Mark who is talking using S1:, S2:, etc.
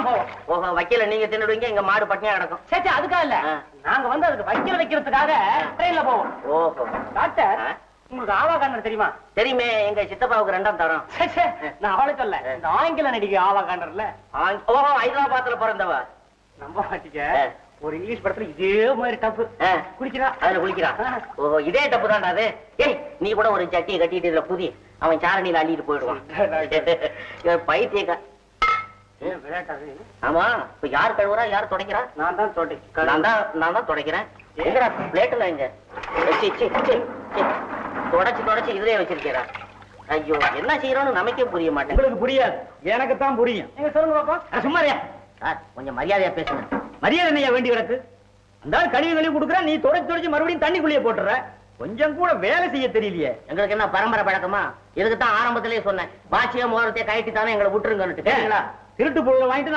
S1: தான் போவோம்.
S2: ஓஹோ, வைக்கல நீங்க தின்னுடுவீங்க, எங்க மாடு பட்டினியா கிடக்கும்.
S1: சரி அதுக்காக இல்ல, நாங்க வந்து அதுக்கு வைக்கல வைக்கிறதுக்காக ட்ரெயின்ல போவோம்.
S2: ஓஹோ.
S1: டாக்டர், உங்களுக்கு ஆவா காண்டர் தெரியுமா?
S2: தெரியுமே, எங்க சித்தப்பாவுக்கு 2ஆம் தரம்.
S1: நான் அவளை சொல்ல, இந்த ஆங்கில நடிகை ஆவா காண்டர்ல.
S2: ஓஹோ, ஹைதராபாத்ல பிறந்தவ.
S1: நம்ப மாட்டீங்க, ஒரு இங்கிலீஷ் படத்துல இதே மாதிரி டப்பு குளிக்கிறா.
S2: அதுல குளிக்கிறா. ஓஹோ, இதே டப்பு தான்டா அது. ஏய், நீ கூட ஒரு சட்டியை கட்டிட்டு இதுல புதி, அவன் சாரணியில அள்ளிட்டு போயிடுவான். பைத்தியக்கா. ஆமா, இப்ப யார் கழுவுறா, யார் துடைக்கிறா?
S1: நான் தான்
S2: நான் தான் துடைக்கிறேன். எங்கடா பிளேட்டுல எங்க தொடச்சு இதுலயே வச்சிருக்கா? ஐயோ, என்ன செய்யறோம்னு நமக்கே புரிய மாட்டேன்.
S1: உங்களுக்கு புரியாது, எனக்கு தான் புரியும். நீங்க சொல்லுங்க பாப்பா.
S2: சும்மாரியா சார், கொஞ்சம் மரியாதையா பேசுங்க.
S1: மரியாதை என்னையா வேண்டி கிடக்கு? அந்த கழுவி கொடுக்குற, நீ தொடச்சு மறுபடியும் தண்ணிக்குள்ளேயே போட்டுற. கொஞ்சம் கூட வேலை செய்ய தெரியலையே.
S2: எங்களுக்கு என்ன பரம்பரை பழக்கமா? இதுக்கு தான் ஆரம்பத்திலேயே சொன்னேன், வாட்சிய மோதிரத்தை கழட்டி தானே எங்களை விட்டுருங்கன்னு.
S1: திருட்டு பொருளை வாங்கிட்டு